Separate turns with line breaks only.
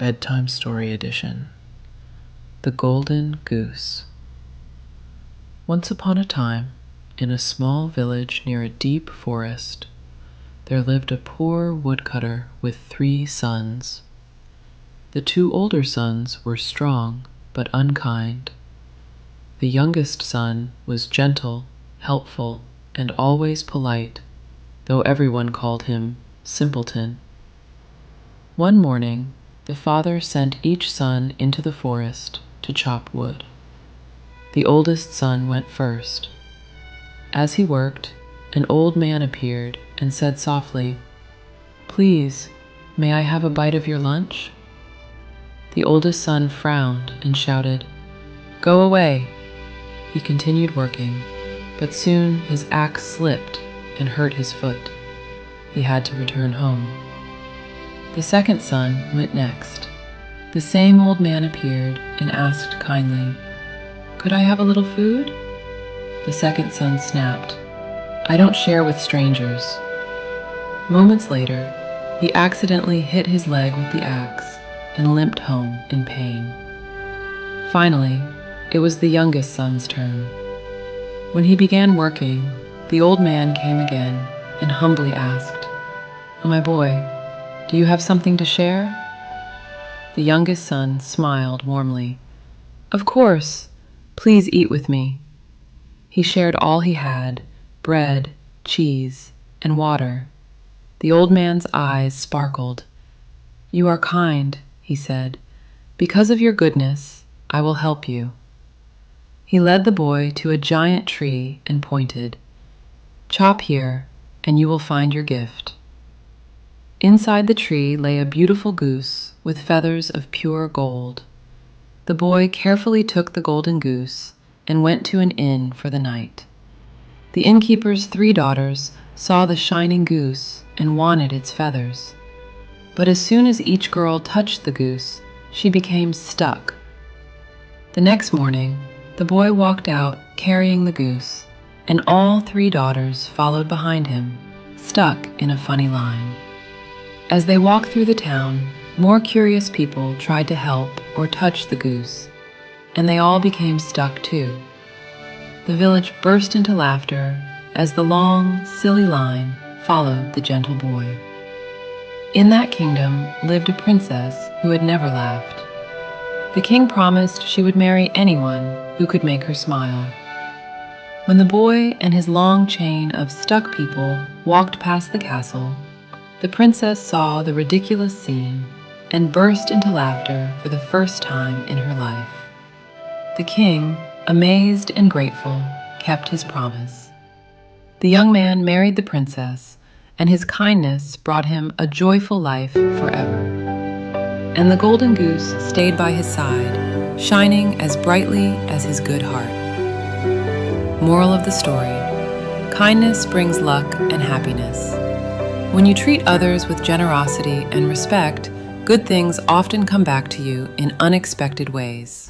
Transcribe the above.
Bedtime Story Edition. The Golden Goose. Once upon a time, in a small village near a deep forest, there lived a poor woodcutter with 3 sons. The 2 older sons were strong but unkind. The youngest son was gentle, helpful, and always polite, though everyone called him Simpleton. One morning, the father sent each son into the forest to chop wood. The oldest son went first. As he worked, an old man appeared and said softly, "Please, may I have a bite of your lunch?" The oldest son frowned and shouted, "Go away!" He continued working, but soon his axe slipped and hurt his foot. He had to return home. The second son went next. The same old man appeared and asked kindly, "Could I have a little food?" The second son snapped, "I don't share with strangers." Moments later, he accidentally hit his leg with the axe and limped home in pain. Finally, it was the youngest son's turn. When he began working, the old man came again and humbly asked, "Oh, my boy, do you have something to share?" The youngest son smiled warmly. "Of course. Please eat with me." He shared all he had, bread, cheese, and water. The old man's eyes sparkled. "You are kind," he said. "Because of your goodness, I will help you." He led the boy to a giant tree and pointed, "Chop here, and you will find your gift." Inside the tree lay a beautiful goose with feathers of pure gold. The boy carefully took the golden goose and went to an inn for the night. The innkeeper's 3 daughters saw the shining goose and wanted its feathers. But as soon as each girl touched the goose, she became stuck. The next morning, the boy walked out carrying the goose, and all 3 daughters followed behind him, stuck in a funny line. As they walked through the town, more curious people tried to help or touch the goose, and they all became stuck too. The village burst into laughter as the long, silly line followed the gentle boy. In that kingdom lived a princess who had never laughed. The king promised she would marry anyone who could make her smile. When the boy and his long chain of stuck people walked past the castle, the princess saw the ridiculous scene and burst into laughter for the first time in her life. The king, amazed and grateful, kept his promise. The young man married the princess, and his kindness brought him a joyful life forever. And the golden goose stayed by his side, shining as brightly as his good heart. Moral of the story: kindness brings luck and happiness. When you treat others with generosity and respect, good things often come back to you in unexpected ways.